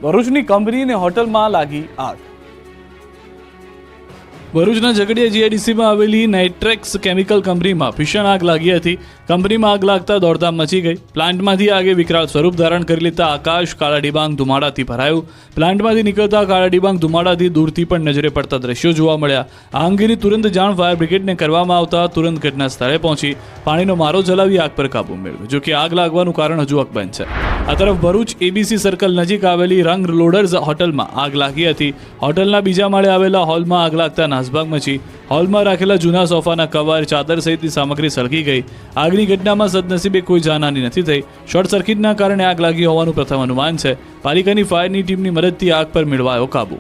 ભરૂચની કંપની અને હોટલમાં લાગી આગ। ભરૂચના ઝઘડિયા જીઆઈડીસીમાં આવેલી નાઇટ્રેક્સ કેમિકલ કંપનીમાં ભીષણ આગ લાગી હતી। કંપનીમાં આગ લાગતા દોડધામ મચી ગઈ। પ્લાન્ટમાંથી આગે વિકરાળ સ્વરૂપ ધારણ કરી લેતા આકાશ કાળા ડિબાંગ ધુમાડાથી ભરાયું। પ્લાન્ટમાંથી નીકળતા કાળા ડિબાંગ ધુમાડાથી દૂરથી પણ નજરે પડતા દ્રશ્યો જોવા મળ્યા। આ અંગેની તુરંત જાણ ફાયર બ્રિગેડને કરવામાં આવતા તુરંત ઘટના સ્થળે પહોંચી પાણીનો મારો ચલાવી આગ પર કાબુ મેળવ્યો। જો કે આગ લાગવાનું કારણ હજુ અકબંધ છે। આ તરફ ભરૂચ એબીસી સર્કલ નજીક આવેલી રંગ લોડર્સ હોટલમાં આગ લાગી હતી। હોટલના બીજા માળે આવેલા હોલમાં આગ લાગતા નાસભાગ મચી। હોલમાં રાખેલા જૂના સોફાના કવર ચાદર સહિતની સામગ્રી સળગી ગઈ। આગની ઘટનામાં સદનસીબે કોઈ જાનહાની નથી થઈ। શોર્ટ સર્કિટના કારણે આગ લાગી હોવાનું પ્રથમ અનુમાન છે। પાલિકાની ફાયરની ટીમની મદદથી આગ પર મેળવાયો કાબુ।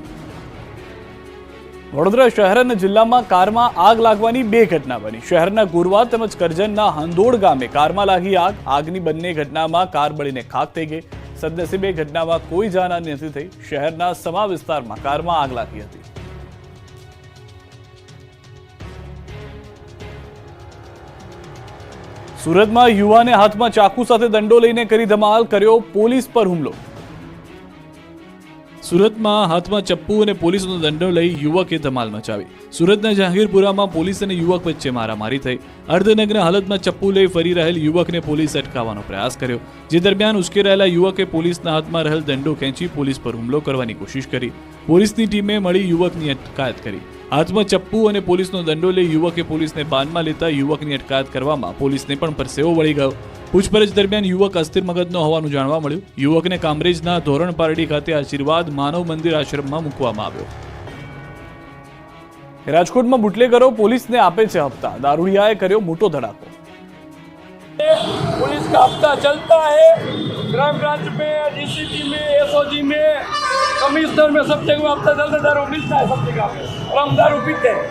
વડોદરા શહેર અને જિલ્લામાં કારમાં આગ લાગવાની બે ઘટના બની। શહેરના ગુરવા તેમજ કરજણના હંદોડ ગામે કારમાં લાગી આગ। આગની બંને ઘટનામાં કાર બળીને ખાખ થઈ ગઈ। સદનસીબે ઘટનામાં કોઈ જાનહાની નથી થઈ। શહેરના સમા વિસ્તારમાં કારમાં આગ લાગી હતી। સુરતમાં યુવાને હાથમાં ચાકુ સાથે દંડો લઈને કરી ધમાલ, કર્યો પોલીસ પર હુમલો। સુરતમાં હાથમાં ચપ્પુ અને પોલીસનો દંડો લઈ યુવકે ધમાલ મચાવી। સુરતના જહાંગીરપુરામાં પોલીસ અને યુવક વચ્ચે મારામારી થઈ। અર્ધનગ્ન હાલતમાં ચપ્પુ લઈ ફરી રહેલ યુવકને પોલીસ અટકાવવાનો પ્રયાસ કર્યો, જે દરમિયાન ઉશ્કેરાયેલા યુવકે પોલીસના હાથમાં રહેલ દંડો ખેંચી પોલીસ પર હુમલો કરવાની કોશિશ કરી। પોલીસની ટીમે મળી યુવકની અટકાયત કરી। હાથમાં ચપ્પુ અને પોલીસનો દંડો લઈ યુવકે પોલીસને બાનમાં લેતા યુવકની અટકાયત કરવામાં પોલીસને પણ પરસેવો વળી ગયો। પૂછપરછ દરમિયાન યુવક અસ્થિર મગજનો હોવાનું જાણવા મળ્યું। યુવકને કામરેજના ધોરણ પારડી ખાતે આશીર્વાદ માનવ મંદિર આશ્રમમાં મૂકવામાં આવ્યો। રાજકોટમાં બુટલેગરો પોલીસને આપે છે હપ્તા, દારૂડિયાએ કર્યો મોટો ધડાકો। पुलिस का हफ्ता चलता है, क्राइम ब्रांच में, डीसीपी में, एसओजी में, कमिश्नर में, सब जगह हफ्ता चलता, दारू मिलता है सब जगह पे और हम दारू पीते हैं।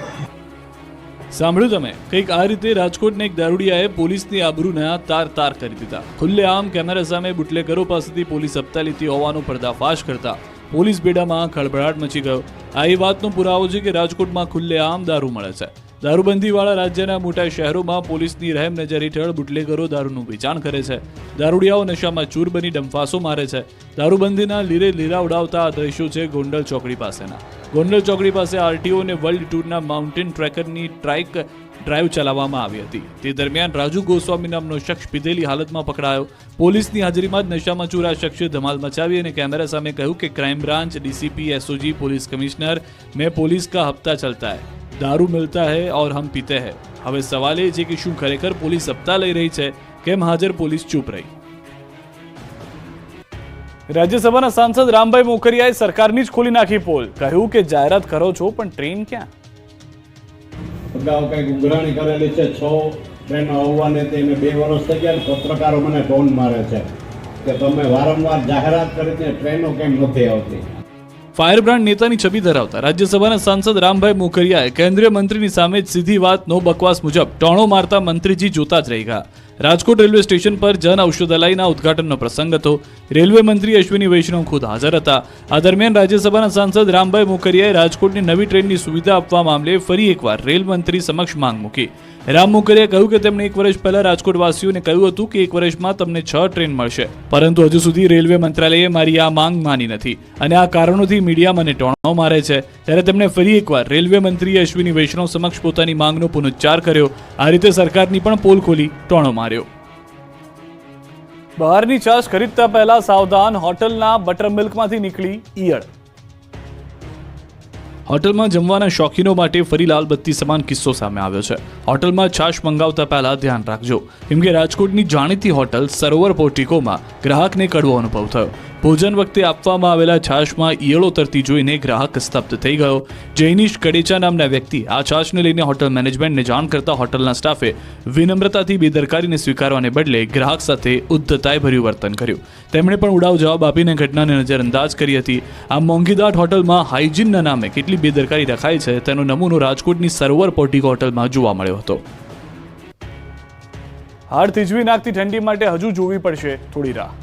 સાંભળ્યું તમે? કંઈક આ રીતે રાજકોટના એક દારૂડિયાએ પોલીસની આબરૂના તાર તાર કરી દીધા। ખુલ્લેઆમ કેમેરા સામે બુટલેગરો પાસેથી પોલીસ હપ્તા લેતી હોવાનો પર્દાફાશ કરતા પોલીસ બેડામાં ખળભળાટ મચી ગયો। આ એ વાતનો પુરાવો છે કે રાજકોટમાં ખુલ્લેઆમ દારૂ મળે છે। દારૂબંધીવાળા રાજ્યના મોટા શહેરોમાં પોલીસની રહેમ નજર હેઠળ બુટલેગરો દારૂનું વેચાણ કરે છે। દારૂડિયાઓ નશામાં ચૂર બની ડંફાસો મારે છે। દારૂબંધીના લીરે લીરા ઉડાવતા આ દ્રશ્યો છે ગોંડલ ચોકડી પાસેના। ગોંડલ ચોકડી પાસે આરટીઓ અને વર્લ્ડ ટૂરના માઉન્ટેન ટ્રેકરની ટ્રાઇક ડ્રાઈવ ચલાવવામાં આવી હતી। તે દરમિયાન રાજુ ગોસ્વામી નામનો શખ્સ પીધેલી હાલતમાં પકડાયો। પોલીસની હાજરીમાં જ નશામાં ચૂર આ શખ્સે ધમાલ મચાવી અને કેમેરા સામે કહ્યું કે crime branch, DCP, SOG, police commissioner, मैं पुलिस का हफ्ता चलता है, दारू मिलता है और हम पीते हैं। હવે સવાલ એ છે કે શું ખરેખર પોલીસ હપ્તા લઈ રહી છે? કેમ હાજર પોલીસ ચૂપ રહી? રાજ્યસભાના સાંસદ રામભાઈ મોકરિયાએ સરકારની જ ખોલી નાખી પોલ। કહ્યું કે જાહેરાત કરો છો પણ ટ્રેન ક્યાં? અગાઉ કંઈક ઉઘરાણી કરેલી છે, 6 ટ્રેનો આવવાને તેને 2 વર્ષ થઈ ગયા। પત્રકારો મને ફોન મારે છે કે તમે વારંવાર જાહેરાત કરી છે, ટ્રેનો કેમ નથી આવતી? ફાયર બ્રાન્ડ નેતાની છબી ધરાવતા રાજ્યસભાના સાંસદ રામભાઈ મોકરિયાએ કેન્દ્રીય મંત્રીની સામે સીધી વાત નો બકવાસ મુજબ ટોણો મારતા મંત્રીજી જોતા જ રહી ગયા। રાજકોટ રેલવે સ્ટેશન પર જન ઔષધાલયના ઉદઘાટનનો પ્રસંગ હતો। રેલવે મંત્રી અશ્વિની વૈષ્ણવ ખુદ હાજર હતા। આ દરમિયાન રાજ્યસભાના સાંસદ રામભાઈ મોકરિયાએ રાજકોટની નવી ટ્રેનની સુવિધા આપવા મામલે ફરી એકવાર રેલ મંત્રી સમક્ષ માંગ મૂકી। રામ મોકરિયાએ કહ્યું કે તેમણે 1 વર્ષ પહેલા રાજકોટવાસીઓને કહ્યું હતું કે 1 વર્ષમાં તમને 6 ટ્રેન મળશે, પરંતુ હજુ સુધી રેલવે મંત્રાલયે મારી આ માંગ માની નથી અને આ કારણોથી મીડિયા મને ટોણો મારે છે। ત્યારે તેમણે ફરી એકવાર રેલવે મંત્રી અશ્વિની વૈષ્ણવ સમક્ષ પોતાની માંગનો પુનરુચ્ચાર કર્યો। આ રીતે સરકારની પણ પોલ ખોલી ટોણો માર્યો। બહારની છાશ ખરીદતા પહેલા સાવધાન, હોટલના બટર મિલ્કમાંથી નીકળી ઈયળ। હોટલમાં જમવાના શોખીનો માટે ફરી લાલ બત્તી સમાન કિસ્સો સામે આવ્યો છે। હોટલમાં છાશ મંગાવતા પહેલા ધ્યાન રાખજો, કેમ કે રાજકોટની જાણીતી હોટલ સરોવર પોર્ટિકોમાં ગ્રાહકને કડવો અનુભવ થયો। ભોજન વખતે આપવામાં આવેલા છાશમાં ઈયળો તરતી જોઈને ગ્રાહક સ્તબ્ધ થઈ ગયો। જૈનિશ કડેચા નામના વ્યક્તિ આ છાશને લઈને હોટલ મેનેજમેન્ટને જાણ કરતા હોટલના સ્ટાફે વિનમ્રતાથી બેદરકારીને સ્વીકારવાને બદલે ગ્રાહક સાથે ઉદ્ધતાએ ભર્યું વર્તન કર્યું। તેમણે પણ ઉડાવ જવાબ આપીને ઘટનાને નજરઅંદાજ કરી હતી। આ મોંઘીદાટ હોટલમાં હાઇજીનના નામે કેટલી બેદરકારી રખાય છે તેનો નમૂનો રાજકોટની સરોવર પોર્ટિકો હોટલમાં જોવા મળ્યો હતો। હાડ થીજવી નાખતી ઠંડી માટે હજુ જોવી પડશે થોડી રાહ।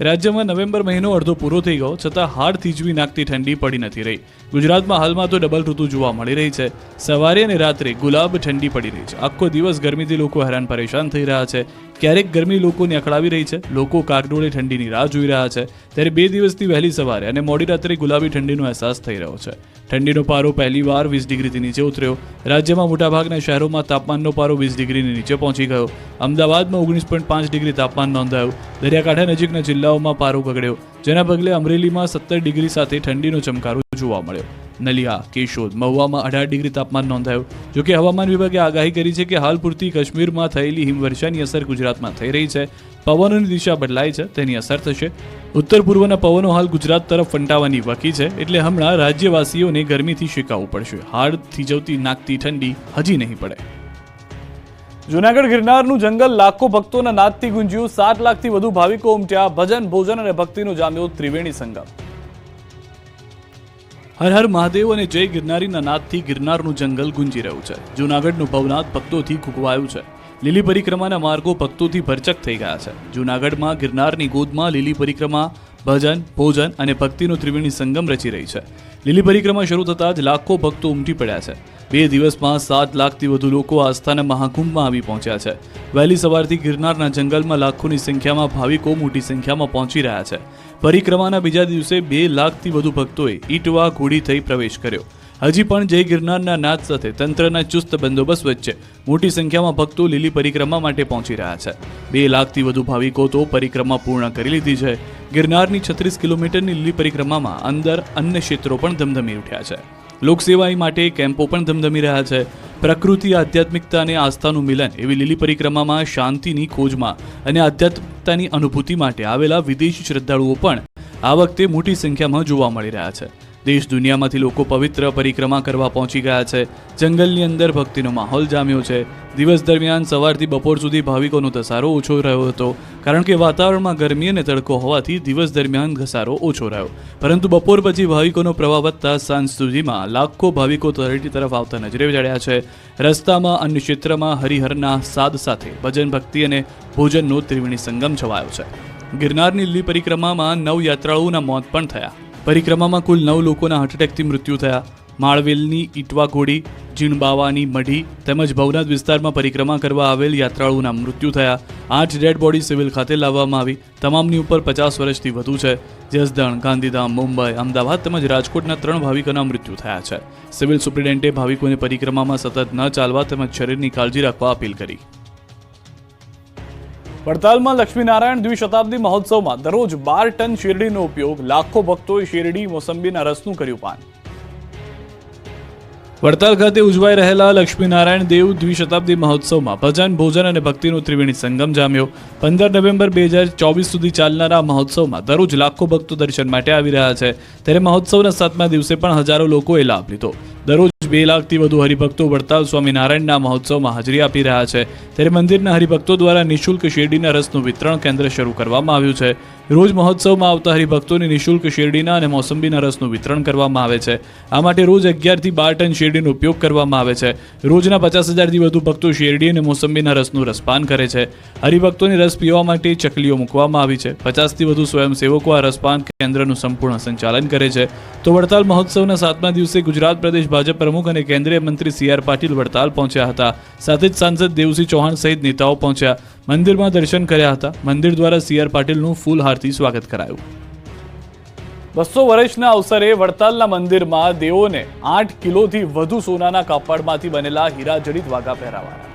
રાજ્યમાં નવેમ્બર મહિનો અડધો પૂરો થઈ ગયો છતાં હાડ થીજવી નાખતી ઠંડી પડી નથી રહી। ગુજરાતમાં હાલમાં તો ડબલ ઋતુ જોવા મળી રહી છે। સવારે અને રાત્રે ગુલાબ ઠંડી પડી રહી છે। આખો દિવસ ગરમીથી લોકો હેરાન પરેશાન થઈ રહ્યા છે। ક્યારેક ગરમી લોકોને અકળાવી રહી છે. લોકો કાગડોળે ઠંડીની રાહ જોઈ રહ્યા છે. ત્યારે 2 દિવસથી વહેલી સવારે અને મોડી રાત્રે ગુલાબી ઠંડીનો અહેસાસ થઈ રહ્યો છે. ઠંડીનો પારો પહેલીવાર 20 ડિગ્રીથી નીચે ઉતર્યો. રાજ્યમાં મોટાભાગના શહેરોમાં તાપમાનનો પારો 20 ડિગ્રીની નીચે પહોંચી ગયો. અમદાવાદમાં 19.5 ડિગ્રી તાપમાન નોંધાયું. દરિયાકાંઠા નજીકના જિલ્લાઓમાં પારો ગગડ્યો, જેના પગલે અમરેલીમાં 17 ડિગ્રી સાથે ઠંડીનો ચમકારો જોવા મળ્યો. નલિયા, કેશોદ, મહુવામાં 18 ડિગ્રી તાપમાન નોંધાયું. જોકે હવામાન વિભાગે આગાહી કરી છે કે હાલ પૂરતી કાશ્મીરમાં થયેલી હિમવર્ષાની અસર ગુજરાતમાં થઈ રહી છે. પવનોની દિશા બદલાઈ છે, તેની અસર થશે. ઉત્તર પૂર્વના પવનો હાલ ગુજરાત તરફ ફંટાવાની વકી છે, એટલે હમણાં રાજ્યવાસીઓને ગરમીથી શેકાવવું પડશે. હાડ થીજવતી નાકતી ઠંડી હજી નહીં પડે. જૂનાગઢ ગિરનારનું જંગલ લાખો ભક્તોના નાદથી ગુંજ્યું. 7 લાખથી વધુ ભાવિકો ઉમટ્યા. ભજન, ભોજન અને ભક્તિનો જામ્યો ત્રિવેણી સંગમ. હર હર મહાદેવ અને જય ગિરનારીના નાદથી ગિરનારનું જંગલ ગુંજી રહ્યું છે. જૂનાગઢનું ભવનાથ ભક્તોથી ખૂંકવાયું છે. લીલી પરિક્રમાના માર્ગો ભક્તોથી ભરચક થઈ ગયા છે. જૂનાગઢમાં ગિરનારની ગોદમાં લીલી પરિક્રમા, ભજન, ભોજન અને ભક્તિનો ત્રિવેણી સંગમ રચી રહી છે. લીલી પરિક્રમા શરૂ થતાં જ લાખો ભક્તો ઉમટી પડ્યા છે. 2 દિવસમાં 7 લાખથી વધુ લોકો આસ્થાના મહાકુંભમાં આવી પહોંચ્યા છે. વહેલી સવારથી ગિરનારના જંગલમાં લાખોની સંખ્યામાં ભાવિકો મોટી સંખ્યામાં પહોંચી રહ્યા છે. પરિક્રમાના બીજા દિવસે 2 લાખથી વધુ ભક્તોએ ઈટવા ઘોડી થઈ પ્રવેશ કર્યો. હજી પણ જય ગિરનારના નાદ સાથે તંત્રના ચુસ્ત બંદોબસ્ત વચ્ચે મોટી સંખ્યામાં ભક્તો લીલી પરિક્રમા માટે પહોંચી રહ્યા છે. 2 લાખથી વધુ ભાવિકો તો પરિક્રમા પૂર્ણ કરી લીધી છે. ગિરનારની 36 કિલોમીટરની લીલી પરિક્રમામાં અંદર અન્ય ક્ષેત્રો પણ ધમધમી ઉઠ્યા છે. લોકસેવા માટે કેમ્પો પણ ધમધમી રહ્યા છે. પ્રકૃતિ, આધ્યાત્મિકતા અને આસ્થાનું મિલન એવી લીલી પરિક્રમામાં શાંતિની ખોજમાં અને આધ્યાત્મિકતાની અનુભૂતિ માટે આવેલા વિદેશી શ્રદ્ધાળુઓ પણ આ વખતે મોટી સંખ્યામાં જોવા મળી રહ્યા છે. દેશ દુનિયામાંથી લોકો પવિત્ર પરિક્રમા કરવા પહોંચી ગયા છે. જંગલની અંદર ભક્તિનો માહોલ જામ્યો છે. દિવસ દરમિયાન સવારથી બપોર સુધી ભાવિકોનો ધસારો ઓછો રહ્યો હતો, કારણ કે વાતાવરણમાં ગરમી અને તડકો હોવાથી દિવસ દરમિયાન ઘસારો ઓછો રહ્યો. પરંતુ બપોર પછી ભાવિકોનો પ્રવાહ વધતા સાંજ સુધીમાં લાખો ભાવિકો તળેટી તરફ આવતા નજરે ચડ્યા છે. રસ્તામાં અન્ય ક્ષેત્રમાં હરિહરના સાદ સાથે ભજન, ભક્તિ અને ભોજનનો ત્રિવેણી સંગમ છવાયો છે. ગિરનારની લીલી પરિક્રમામાં 9 યાત્રાળુઓના મોત પણ થયા. પરિક્રમામાં કુલ 9 લોકોના હાર્ટ એટેકથી મૃત્યુ થયા. માળવેલની ઈટવા ઘોડી, જીણબાવાની મઢી તેમજ ભવનાથ વિસ્તારમાં પરિક્રમા કરવા આવેલ યાત્રાળુઓના મૃત્યુ થયા. 8 ડેડ બોડી સિવિલ ખાતે લાવવામાં આવી. તમામની ઉપર 50 વર્ષથી વધુ છે. જસદણ, ગાંધીધામ, મુંબઈ, અમદાવાદ તેમજ રાજકોટના 3 ભાવિકોના મૃત્યુ થયા છે. સિવિલ સુપ્રિન્ટેન્ડન્ટે ભાવિકોને પરિક્રમામાં સતત ન ચાલવા તેમજ શરીરની કાળજી રાખવા અપીલ કરી. વડતાલમાં લક્ષ્મીનારાયણ દ્વિશતાબ્દી મહોત્સવમાં દરરોજ 12 ટન શેરડીનો ઉપયોગ. લાખો ભક્તોએ શેરડી, મોસંબીના રસનું કર્યું પાન. વડતાલ ખાતે ઉજવાઈ રહેલા લક્ષ્મીનારાયણ દેવ દ્વિશતાબ્દી મહોત્સવમાં ભજન, ભોજન અને ભક્તિનો ત્રિવેણી સંગમ જામ્યો. 15 નવેમ્બર 2024 સુધી ચાલનારા મહોત્સવમાં દરરોજ લાખો ભક્તો દર્શન માટે આવી રહ્યા છે. ત્યારે મહોત્સવના 7મા દિવસે પણ હજારો લોકોએ લાભ લીધો. દરરોજ 2 લાખથી વધુ હરિભક્તો વડતાલ સ્વામિનારાયણના મહોત્સવમાં હાજરી આપી રહ્યા છે. ત્યારે મંદિરના હરિભક્તો દ્વારા નિઃશુલ્ક શેરડીના રસનું વિતરણ કેન્દ્ર શરૂ કરવામાં આવ્યું છે. રોજ મહોત્સવમાં આવતા હરિભક્તોને નિઃશુલ્ક શેરડીના અને મોસંબીના રસનું વિતરણ કરવામાં આવે છે. આ માટે રોજ 11 થી 12 ટન શેરડીનો ઉપયોગ કરવામાં આવે છે. રોજના 50,000થી વધુ ભક્તો શેરડી અને મોસંબીના રસનું રસપાન કરે છે. હરિભક્તોને રસ પીવા માટે ચકલીઓ મૂકવામાં આવી છે. 50થી વધુ સ્વયંસેવકો આ રસપાન કેન્દ્રનું સંપૂર્ણ સંચાલન કરે છે. તો વડતાલ મહોત્સવના 7મા દિવસે ગુજરાત પ્રદેશ ભાજપ પ્રમુખ અને કેન્દ્રીય મંત્રી CR પાટીલ વડતાલ પહોંચ્યા હતા. સાથે જ સાંસદ દેવસિંહ ચૌહાણ સહિત નેતાઓ પહોંચ્યા. મંદિરમાં દર્શન કર્યા હતા. મંદિર દ્વારા CR પાટીલનું ફૂલહારથી સ્વાગત કરાયું. 200 વર્ષના અવસરે વડતાલના મંદિરમાં દેવોને 8 કિલોથી વધુ સોનાના કાપડમાંથી બનેલા હીરા જડિત વાઘા પહેરાવાયા.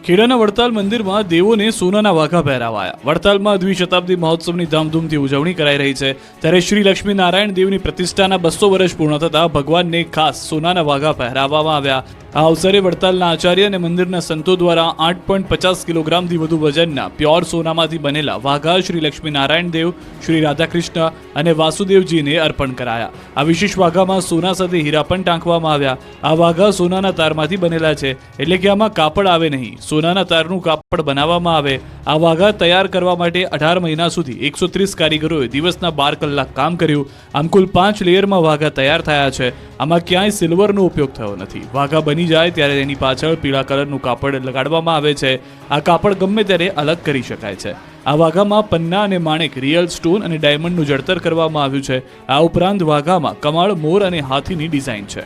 ખેડાના વડતાલ મંદિરમાં દેવોને સોનાના વાઘા પહેરાવાયા. વડતાલમાં દ્વિશતાબ્દી મહોત્સવની ધામધૂમથી ઉજવણી કરાઈ રહી છે. ત્યારે શ્રી લક્ષ્મીનારાયણ દેવની પ્રતિષ્ઠાના 200 વર્ષ પૂર્ણ થતા ભગવાનને ખાસ સોનાના વાઘા પહેરાવવામાં આવ્યા. આ અવસરે વડતાલના આચાર્ય અને મંદિરના સંતો દ્વારા 8.50 કિલોગ્રામથી વધુ વજનના પ્યોર સોનામાંથી બનેલા વાઘા શ્રી લક્ષ્મીનારાયણ દેવ, શ્રી રાધાકૃષ્ણ અને વાસુદેવજીને અર્પણ કરાયા. આ વિશેષ વાઘામાં સોના સાથે હીરા પણ ટાંકવામાં આવ્યા. આ વાઘા સોનાના તારમાંથી બનેલા છે, એટલે કે આમાં કાપડ આવે નહીં. સોનાના તારનું કાપડ બનાવવામાં આવે. આ વાઘા તૈયાર કરવા માટે 18 મહિના સુધી 130 કારીગરોએ દિવસના 12 કલાક કામ કર્યું. આમ કુલ 5 લેયરમાં વાઘા તૈયાર થયા છે. આમાં ક્યાંય સિલ્વરનો ઉપયોગ થયો નથી. વાઘા બની જાય ત્યારે તેની પાછળ પીળા કલરનું કાપડ લગાડવામાં આવે છે. આ કાપડ ગમે ત્યારે અલગ કરી શકાય છે. આ વાઘામાં પન્ના અને માણેક, રિયલ સ્ટોન અને ડાયમંડનું જડતર કરવામાં આવ્યું છે. આ ઉપરાંત વાઘામાં કમળ, મોર અને હાથીની ડિઝાઇન છે.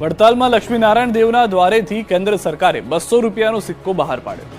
વડતાલમાં લક્ષ્મીનારાયણ દેવના દ્વારેથી કેન્દ્ર સરકારે 200 રૂપિયાનો સિક્કો બહાર પાડ્યો.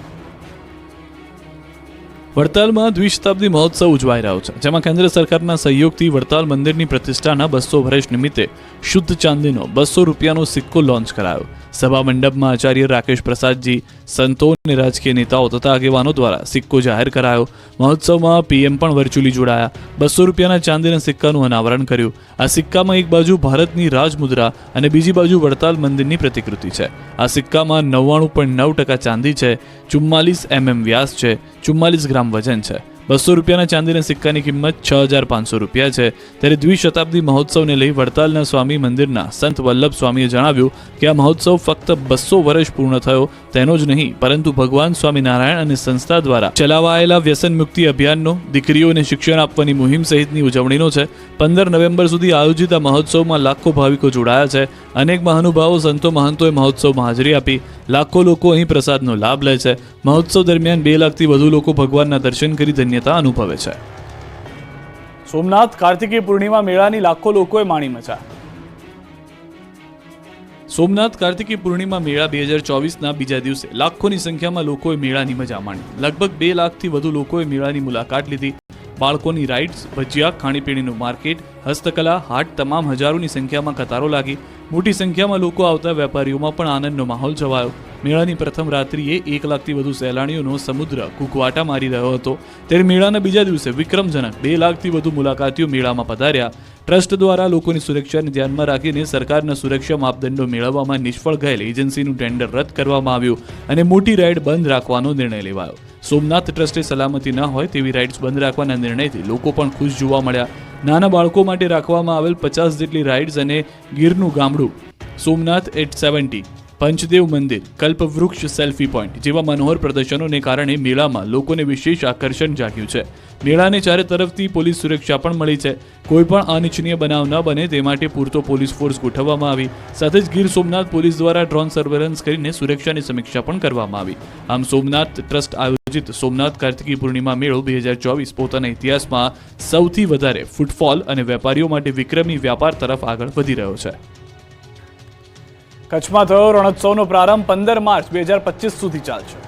વડતાલમાં દ્વિશતાબ્દી મહોત્સવ ઉજવાઈ રહ્યો છે, જેમાં કેન્દ્ર સરકારના સહયોગથી વડતાલ મંદિરની પ્રતિષ્ઠાના 200 વર્ષ નિમિત્તે શુદ્ધ ચાંદીનો 200 રૂપિયાનો સિક્કો લોન્ચ કરાયો. સભા મંડપમાં આચાર્ય રાકેશ પ્રસાદજી, સંતો અને રાજકીય નેતાઓ તથા આગેવાનો દ્વારા સિક્કો જાહેર કરાયો. મહોત્સવમાં પીએમ પણ વર્ચ્યુઅલી જોડાયા. 200 રૂપિયાના ચાંદીના સિક્કાનું અનાવરણ કર્યું. આ સિક્કામાં એક બાજુ ભારતની રાજમુદ્રા અને બીજી બાજુ વડતાલ મંદિરની પ્રતિકૃતિ છે. આ સિક્કામાં 99.9% ચાંદી છે, 44 mm વ્યાસ છે, 44 ગ્રામ વજન છે. 200 રૂપિયાના ચાંદીના સિક્કાની કિંમત 6,500 રૂપિયા છે. ત્યારે દ્વિશતાબ્દી મહોત્સવને લઈ વડતાલના સ્વામી મંદિરના સંત વલ્લભ સ્વામીએ જણાવ્યું કે આ મહોત્સવ ફક્ત 200 વર્ષ પૂર્ણ થયો તેનો જ નહીં, પરંતુ ભગવાન સ્વામિનારાયણ અને સંસ્થા દ્વારા ચલાવાયેલા વ્યસન મુક્તિ અભિયાનનો, દીકરીઓને શિક્ષણ આપવાની મુહિમ સહિતની ઉજવણીનો છે. 15 નવેમ્બર સુધી આયોજિત આ મહોત્સવમાં લાખો ભાવિકો જોડાયા છે. અનેક મહાનુભાવો, સંતો, મહંતોએ મહોત્સવમાં હાજરી આપી. લાખો લોકો અહીં પ્રસાદનો લાભ લે છે. મહોત્સવ દરમિયાન 2 લાખથી વધુ લોકો ભગવાનના દર્શન કરી ધન્યતા અનુભવે છે. સોમનાથ કાર્તિકી પૂર્ણિમા મેળાની લાખો લોકોએ માણી મજા. સોમનાથ કાર્તિકી પૂર્ણિમા મેળા 2024ના બીજા દિવસે લાખોની સંખ્યામાં લોકોએ મેળાની મજા માણી. લગભગ 2 લાખથી વધુ લોકોએ મેળાની મુલાકાત લીધી. બાળકોની રાઇડ્સ, ભજીયા, ખાણીપીણીનું માર્કેટ, હસ્તકલા, હાટ, તમામ હજારોની સંખ્યામાં કતારો લાગી. મોટી સંખ્યામાં લોકો આવતા વેપારીઓમાં પણ આનંદનો માહોલ છવાયો. મેળાની પ્રથમ રાત્રિએ 1 લાખથી વધુ સહેલાણીઓનો સમુદ્ર કુકવાટા મારી રહ્યો હતો. ત્યારે મેળાના બીજા દિવસે વિક્રમજનક 2 લાખથી વધુ મુલાકાતીઓ મેળામાં પધાર્યા. ટ્રસ્ટ દ્વારા લોકોની સુરક્ષાને ધ્યાનમાં રાખીને સરકારના સુરક્ષા માપદંડો મેળવવામાં નિષ્ફળ ગયેલ એજન્સીનું ટેન્ડર રદ કરવામાં આવ્યું અને મોટી રાઇડ બંધ રાખવાનો નિર્ણય લેવાયો. સોમનાથ ટ્રસ્ટે સલામતી ન હોય તેવી રાઇડ્સ બંધ રાખવાના નિર્ણયથી લોકો પણ ખુશ જોવા મળ્યા. નાના બાળકો માટે રાખવામાં આવેલ 50 જેટલી રાઇડ્સ અને ગીરનું ગામડું, સોમનાથ 870, પંચદેવ મંદિર, કલ્પવૃક્ષ સેલ્ફી પોઈન્ટ જેવા મનોહર પ્રદર્શનોને કારણે મેળામાં લોકોને વિશેષ આકર્ષણ જાગ્યું છે. મેળાને ચારે તરફથી પોલીસ સુરક્ષા પણ મળી છે. કોઈ પણ અનિચ્છનીય બનાવ ન બને તે માટે પૂરતો પોલીસ ફોર્સ ગોઠવવામાં આવી. સાથે જ ગીર સોમનાથ પોલીસ દ્વારા ડ્રોન સર્વેલન્સ કરીને સુરક્ષાની સમીક્ષા પણ કરવામાં આવી. આમ સોમનાથ ટ્રસ્ટ આયોજિત સોમનાથ કાર્તિકી પૂર્ણિમા મેળો 2024 પોતાના ઇતિહાસમાં સૌથી વધારે ફૂટફોલ અને વેપારીઓ માટે વિક્રમી વ્યાપાર તરફ આગળ વધી રહ્યો છે. કચ્છમાં થયો રણોત્સવનો પ્રારંભ 15 માર્ચ 2025 સુધી ચાલશે.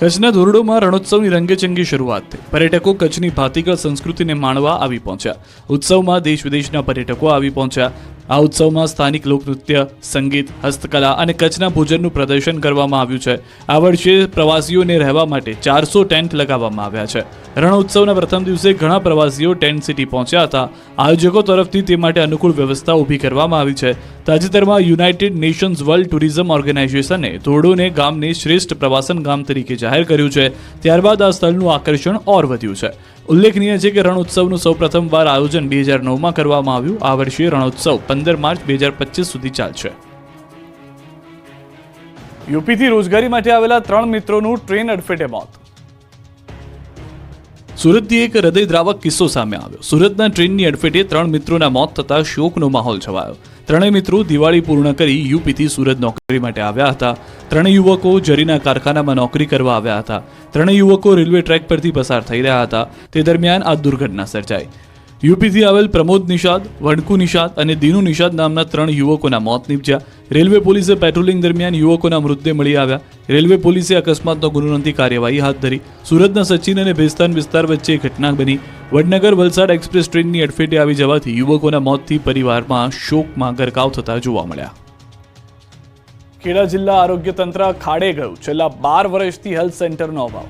કચ્છના ધોરડોમાં રણોત્સવની રંગેચંગી શરૂઆત થઈ. પર્યટકો કચ્છની ભાતીગળ સંસ્કૃતિને માણવા આવી પહોંચ્યા. ઉત્સવમાં દેશ વિદેશના પર્યટકો આવી પહોંચ્યા. આ ઉત્સવમાં સ્થાનિક લોકનૃત્ય, સંગીત, હસ્તકલા અને કચ્છના ભોજનનું પ્રદર્શન કરવામાં આવ્યું છે. આ વર્ષે પ્રવાસીઓને રહેવા માટે 400 ટેન્ટ લગાવવામાં આવ્યા છે. રણોત્સવના પ્રથમ દિવસે ઘણા પ્રવાસીઓ ટેન્ટ સિટી પહોંચ્યા હતા. આયોજકો તરફથી તે માટે અનુકૂળ વ્યવસ્થા ઊભી કરવામાં આવી છે. તાજેતરમાં યુનાઇટેડ નેશન્સ વર્લ્ડ ટુરિઝમ ઓર્ગેનાઇઝેશને ધોરડોને ગામને શ્રેષ્ઠ પ્રવાસન ગામ તરીકે જાહેર કર્યું છે. ત્યારબાદ આ સ્થળનું આકર્ષણ ઓર વધ્યું છે. ઉલ્લેખનીય છે કે રણોત્સવનું સૌ પ્રથમવાર આયોજન 2009માં કરવામાં આવ્યું. આ વર્ષે રણોત્સવ 15 માર્ચ 2025 સુધી ચાલશે. યુપીથી રોજગારી માટે આવેલા 3 મિત્રોનું ટ્રેન અડફેટે મોત. સુરતથી એક હૃદયદ્રાવક કિસ્સો સામે આવ્યો. સુરતના ટ્રેનની અડફેટે 3 મિત્રોના મોત થતા શોકનો માહોલ છવાયો. 3 મિત્રો દિવાળી પૂર્ણ કરી યુપીથી સુરત નોકરી માટે આવ્યા હતા. 3 યુવકો જરીના કારખાનામાં નોકરી કરવા આવ્યા હતા. 3 યુવકો રેલવે ટ્રેક પરથી પસાર થઈ રહ્યા હતા. તે દરમિયાન આ દુર્ઘટના સર્જાઈ. યુપીથી આવેલ પ્રમોદ નિષાદ, વણકુ નિષાદ અને દીનુ નિષાદ નામના 3 યુવકોના મોત નીપજ્યા. રેલવે પોલીસે પેટ્રોલિંગ દરમિયાન યુવકોના મૃતદેહ મળી આવ્યા. રેલવે પોલીસે અકસ્માતનો ગુનો નોંધી કાર્યવાહી હાથ ધરી. સુરતના સચિન અને ભેસ્તાન વિસ્તાર વચ્ચે ઘટના બની. વડનગર વલસાડ એક્સપ્રેસ ટ્રેનની અડફેટે આવી જવાથી યુવકોના મોતથી પરિવારમાં શોકમાં ગરકાવ થતા જોવા મળ્યા. ખેડા જિલ્લા આરોગ્ય તંત્ર ખાડે ગયું. છેલ્લા 12 વર્ષથી હેલ્થ સેન્ટરનો અભાવ.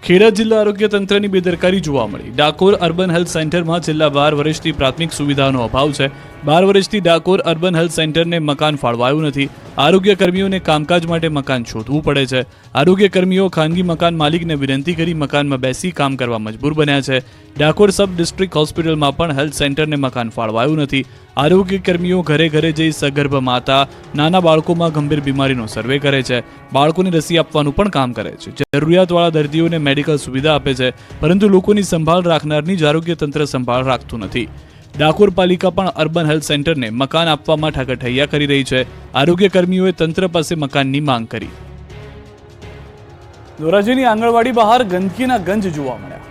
ખેડા જિલ્લા આરોગ્ય તંત્રની બેદરકારી જોવા મળી. ડાકોર અર્બન હેલ્થ સેન્ટરમાં છેલ્લા 12 વર્ષથી પ્રાથમિક સુવિધાનો અભાવ છે. 12 વર્ષથી ડાકોર અર્બન હેલ્થ સેન્ટરને મકાન ફાળવાયું નથી. આરોગ્ય કર્મીઓને કામકાજ માટે મકાન શોધવું પડે છે. આરોગ્ય કર્મીઓ ખાનગી મકાન માલિકને વિનંતી કરી મકાનમાં બેસી કામ કરવા મજબૂર બન્યા છે. ડાકોર સબ ડિસ્ટ્રિક્ટ હોસ્પિટલમાં પણ હેલ્થ સેન્ટરને મકાન ફાળવાયું નથી. આરોગ્ય કર્મીઓ ઘરે ઘરે જઈ સગર્ભ માતા, નાના બાળકોમાં ગંભીર બીમારીનો સર્વે કરે છે. બાળકોને રસી આપવાનું પણ કામ કરે છે. જરૂરિયાતવાળા દર્દીઓને મેડિકલ સુવિધા આપે છે, પરંતુ લોકોની સંભાળ રાખનારની જ આરોગ્ય તંત્ર સંભાળ રાખતું નથી. ડાકોર પાલિકા પણ અર્બન હેલ્થ સેન્ટરને મકાન આપવામાં ઠાકરઠૈયા કરી રહી છે. આરોગ્ય કર્મીઓએ તંત્ર પાસે મકાનની માંગ કરી. ધોરાજીની આંગણવાડી બહાર ગંદકીના ગંજ જોવા મળ્યા.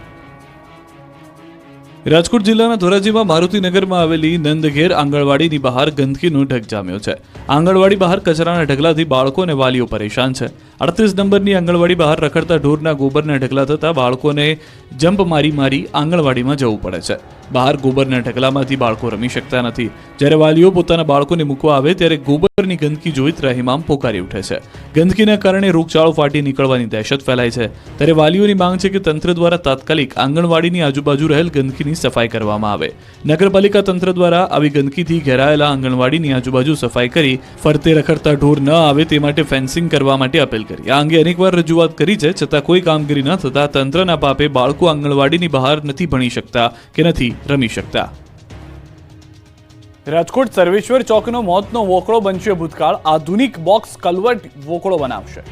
રાજકોટ જિલ્લાના ધોરાજીમાં મારુતિનગરમાં આવેલી નંદઘેર આંગણવાડીની બહાર ગંદકીનો ઢગ જામ્યો છે. આંગણવાડી બહાર કચરાના ઢગલાથી બાળકો અને વાલીઓ પરેશાન છે. 38 નંબરની આંગણવાડી બહાર રખડતા ઢોરના ગોબરના ઢગલા થતા બાળકોને જમ્પ મારી આંગણવાડીમાં જવું પડે છે. બહાર ગોબરના ઢગલામાંથી બાળકો રમી શકતા નથી. જ્યારે વાલીઓ પોતાના બાળકોને મૂકવા આવે ત્યારે ગોબરની ગંદકી જોઈ ત્રાહિમામ પોકારી ઉઠે છે. ગંદકીના કારણે રોગચાળો ફાટી નીકળવાની દહેશત ફેલાય છે. ત્યારે વાલીઓની માંગ છે કે તંત્ર દ્વારા તાત્કાલિક આંગણવાડીની આજુબાજુ રહેલ ગંદકીની સફાઈ કરવામાં આવે. નગરપાલિકા તંત્ર દ્વારા આવી ગંદકીથી ઘેરાયેલા આંગણવાડીની આજુબાજુ સફાઈ કરી ફરતે રખડતા ઢોર ન આવે તે માટે ફેન્સિંગ કરવા માટે અપીલ કરી. આ અંગે અનેકવાર રજૂઆત કરી છે, છતાં કોઈ કામગીરી ન થતા તંત્રના પાપે બાળકો આંગણવાડીની બહાર નથી ભણી શકતા કે નથી રમી શકતા. રાજકોટ સર્વેશ્વર ચોકનો મોતનો વોકળો બનશે ભૂતકાળ, આધુનિક બોક્સ કલવર્ટ વોકળો બનાવશે.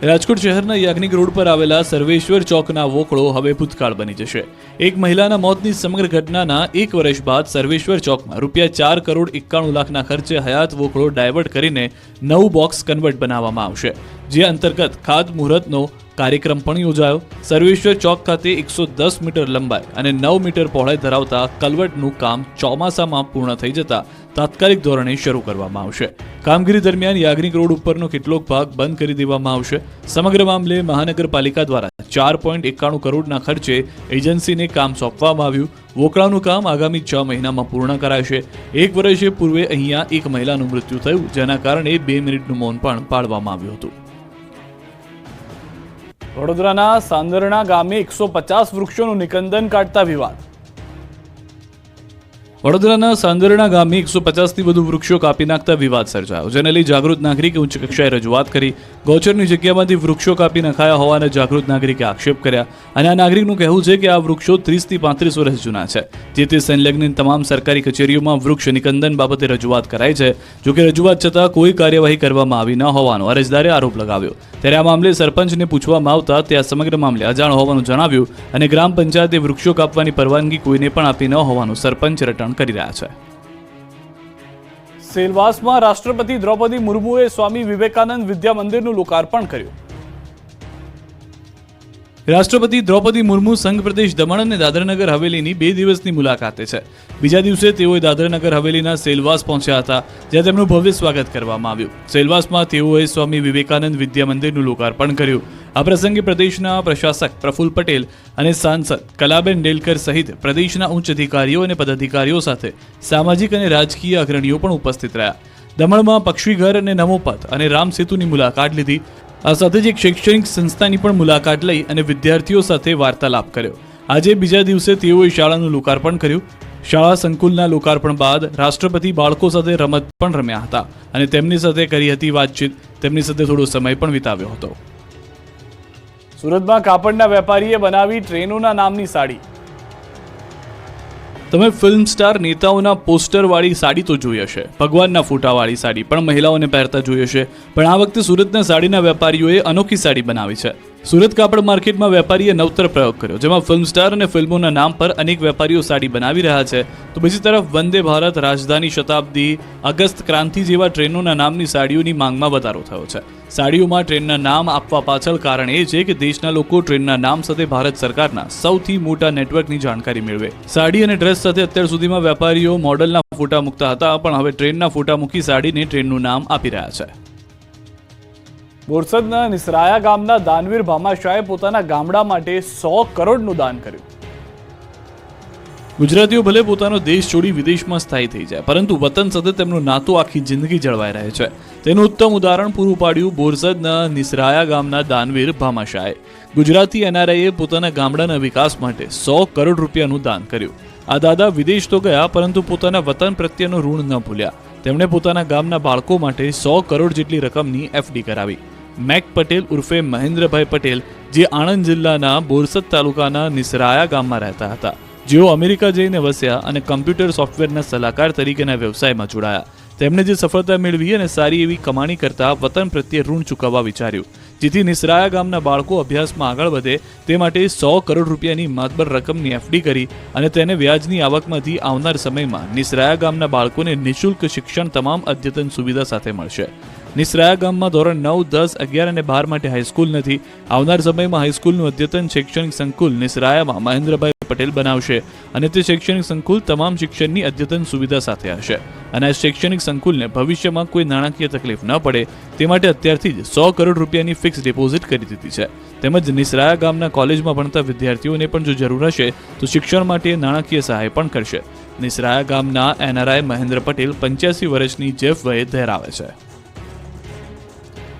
રાજકોટ શહેરના યાજ્ઞિક રોડ પર આવેલા સર્વેશ્વર ચોકના વોકળો હવે ભૂતકાળ બની જશે. એક મહિલાના મોતની સમગ્ર ઘટનાના 1 વર્ષ બાદ સર્વેશ્વર ચોકમાં ₹4,91,00,000ના ખર્ચે હયાત વોકળો ડાયવર્ટ કરીને નવું બોક્સ કન્વર્ટ બનાવવામાં આવશે, જે અંતર્ગત ખાતમુહૂર્તનો કાર્યક્રમ પણ યોજાયો. સર્વેશ્વર ચોક ખાતે 110 મીટર લંબાઈ અને 9 મીટર પહોળાઈ ધરાવતા કલવર્ટનું કામ ચોમાસામાં પૂર્ણ થઈ જતા તાત્કાલિક ધોરણે શરૂ કરવામાં આવશે. કામગીરી દરમિયાન યાજ્ઞિક રોડ ઉપરનો કેટલોક ભાગ બંધ કરી દેવામાં આવશે. સમગ્ર મામલે મહાનગરપાલિકા દ્વારા 4.91 કરોડના ખર્ચે એજન્સીને કામ સોંપવામાં આવ્યું. વોકળાનું કામ આગામી 6 મહિનામાં પૂર્ણ કરાશે. 1 વર્ષ પૂર્વે અહીંયા એક મહિલાનું મૃત્યુ થયું, જેના કારણે 2 મિનિટનું મૌન પણ પાળવામાં આવ્યું હતું. વડોદરાના સાંદરણા ગામે 150 વૃક્ષોનું નિકંદન કાઢતા વિવાદ. વડોદરાના સાંદરણા ગામે 150થી વધુ વૃક્ષો કાપી નાખતા વિવાદ સર્જાયો, જેને લઈ જાગૃત નાગરિકે ઉચ્ચ કક્ષાએ રજૂઆત કરી. ગૌચરની જગ્યામાંથી વૃક્ષો કાપી નખાયા હોવાના જાગૃત નાગરિકે આક્ષેપ કર્યા અને આ નાગરિકનું કહેવું છે કે આ વૃક્ષો 30 થી 35 વર્ષ જૂના છે. જે તે સંલગ્ન તમામ સરકારી કચેરીઓમાં વૃક્ષ નિકંદન બાબતે રજૂઆત કરાઈ છે. જોકે રજૂઆત છતાં કોઈ કાર્યવાહી કરવામાં આવી ન હોવાનો અરજદારે આરોપ લગાવ્યો. ત્યારે આ મામલે સરપંચને પૂછવામાં આવતા તે આ સમગ્ર મામલે અજાણ હોવાનું જણાવ્યું અને ગ્રામ પંચાયતે વૃક્ષો કાપવાની પરવાનગી કોઈને પણ આપી ન હોવાનું સરપંચ રટણ કરી રહ્યા છે. સેલવાસમાં રાષ્ટ્રપતિ દ્રૌપદી મુર્મુએ સ્વામી વિવેકાનંદ વિદ્યા મંદિરનું લોકાર્પણ કર્યું. રાષ્ટ્રપતિ દ્રૌપદી મુર્મુ સંઘ પ્રદેશ દમણ અને દાદરાનગર હવેલીની 2 દિવસની મુલાકાતે છે. બીજા દિવસે તેઓએ દાદરાનગર હવેલીના સેલવાસ પહોંચ્યા હતા, જ્યાં તેમનું ભવ્ય સ્વાગત કરવામાં આવ્યું. સેલવાસમાં તેઓએ સ્વામી વિવેકાનંદ વિદ્યા મંદિરનું લોકાર્પણ કર્યું. આ પ્રસંગે પ્રદેશના પ્રશાસક પ્રફુલ્લ પટેલ અને સાંસદ કલાબેન ડેલકર સહિત પ્રદેશના ઉચ્ચ અધિકારીઓ અને પદાધિકારીઓ સાથે સામાજિક અને રાજકીય અગ્રણીઓ પણ ઉપસ્થિત રહ્યા. દમણમાં પક્ષીઘર અને નમોપથ અને રામ સેતુની મુલાકાત લીધી. આ સાથે જ એક શૈક્ષણિક સંસ્થાની પણ મુલાકાત લઈ અને વિદ્યાર્થીઓ સાથે વાર્તાલાપ કર્યો. આજે બીજા દિવસે તેઓએ શાળાનું લોકાર્પણ કર્યું. શાળા સંકુલના લોકાર્પણ બાદ રાષ્ટ્રપતિ બાળકો સાથે રમત પણ રમ્યા હતા અને તેમની સાથે કરી હતી વાતચીત. તેમની સાથે થોડો સમય પણ વિતાવ્યો હતો. સુરતમાં કાપડના વેપારીએ બનાવી ટ્રેનોના નામની સાડી. તમે ફિલ્મ સ્ટાર નેતાઓના પોસ્ટરવાળી સાડી તો જોઈ હશે, ભગવાનના ફોટાવાળી સાડી પણ મહિલાઓને પહેરતા જોઈ હશે, પણ આ વખતે સુરતના સાડીના વેપારીઓએ અનોખી સાડી બનાવી છે. સુરત કાપડ માર્કેટમાં વેપારીએ નવતર પ્રયોગ કર્યો, જેમાં ફિલ્મ સ્ટાર અને ફિલ્મોના નામ પર અનેક વેપારીઓ સાડી બનાવી રહ્યા છે. તો બીજી તરફ વંદે ભારત, રાજધાની શતાબ્દી, અગસ્ત ક્રાંતિ જેવા ટ્રેનોના નામની સાડીઓની માંગમાં વધારો થયો છે. સાડીઓમાં ટ્રેનના નામ આપવા પાછળ કારણ એ છે કે દેશના લોકો ટ્રેનના નામ સાથે ભારત સરકારના સૌથી મોટા નેટવર્કની જાણકારી મેળવે. સાડી અને ડ્રેસ સાથે અત્યાર સુધીમાં વેપારીઓ મોડલના ફોટા મૂકતા હતા, પણ હવે ટ્રેનના ફોટા મૂકી સાડીને ટ્રેનનું નામ આપી રહ્યા છે. બોરસદના નિસરાયા ગામના દાનવીર ભામાશાહે પોતાના ગામડા માટે 100 કરોડનું દાન કર્યું. ગુજરાતીઓ ભલે પોતાનો દેશ છોડી વિદેશમાં સ્થાયી થઈ જાય, પરંતુ વતન સાથે તેમનું નાતું આખી જિંદગી જળવાઈ રહે છે. તેનું ઉત્તમ ઉદાહરણ પૂરું પાડ્યું બોરસદના નિસરાયા ગામના દાનવીર ભામાશાહે. ગુજરાતી એનઆરઆઈએ પોતાના ગામડાના વિકાસ માટે 100 કરોડ રૂપિયાનું દાન કર્યું. આ દાદા વિદેશ તો ગયા, પરંતુ પોતાના વતન પ્રત્યેનું ઋણ ન ભૂલ્યા. તેમણે પોતાના ગામના બાળકો માટે 100 કરોડ જેટલી રકમની એફડી કરાવી. મેક પટેલ ઉર્ફે મહેન્દ્રભાઈ પટેલ, જે આણંદ જિલ્લાના બોરસદ તાલુકાના નિસરાયા ગામમાં રહેતા હતા, જેઓ અમેરિકા જઈને વસ્યા અને કમ્પ્યુટર સોફ્ટવેરના સલાહકાર તરીકેના વ્યવસાયમાં જોડાયા. તેમણે જે સફળતા મેળવી અને સારી એવી કમાણી કરતા વતન પ્રત્યે ઋણ ચૂકવવા વિચાર્યું, જેથી નિસરાયા ગામના બાળકો અભ્યાસમાં આગળ વધે તે માટે 100 કરોડ રૂપિયાની માતબર રકમની એફડી કરી અને તેને વ્યાજની આવકમાંથી આવનાર સમયમાં નિસરાયા ગામના બાળકોને નિઃશુલ્ક શિક્ષણ તમામ અદ્યતન સુવિધા સાથે મળશે. નિસરાયા ગામમાં ધોરણ 9, 10, 11 અને 12 માટે હાઈસ્કૂલ નથી. આવનાર સમયમાં હાઈસ્કૂલનું અદ્યતન શૈક્ષણિક સંકુલ નિસરાયામાં મહેન્દ્રભાઈ પટેલ બનાવશે અને તે શૈક્ષણિક સંકુલ તમામ શિક્ષણની અદ્યતન સુવિધા સાથે હશે અને આ શૈક્ષણિક સંકુલને ભવિષ્યમાં કોઈ નાણાકીય તકલીફ ન પડે તે માટે અત્યારથી જ 100 કરોડ રૂપિયાની ફિક્સ ડિપોઝિટ કરી દીધી છે. તેમજ નિસરાયા ગામના કોલેજમાં ભણતા વિદ્યાર્થીઓને પણ જો જરૂર હશે તો શિક્ષણ માટે નાણાકીય સહાય પણ કરશે. નિસરાયા ગામના NRI મહેન્દ્ર પટેલ 85 વર્ષની જેફ વયે ધરાવે છે.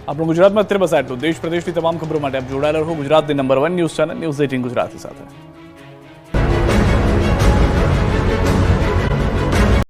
આપણું ગુજરાતમાં અત્યારે બસ આટલું. દેશ પ્રદેશની તમામ ખબરો માટે આપ જોડાયેલા રહો ગુજરાતની number 1 news channel news 18 Gujarati સાથે.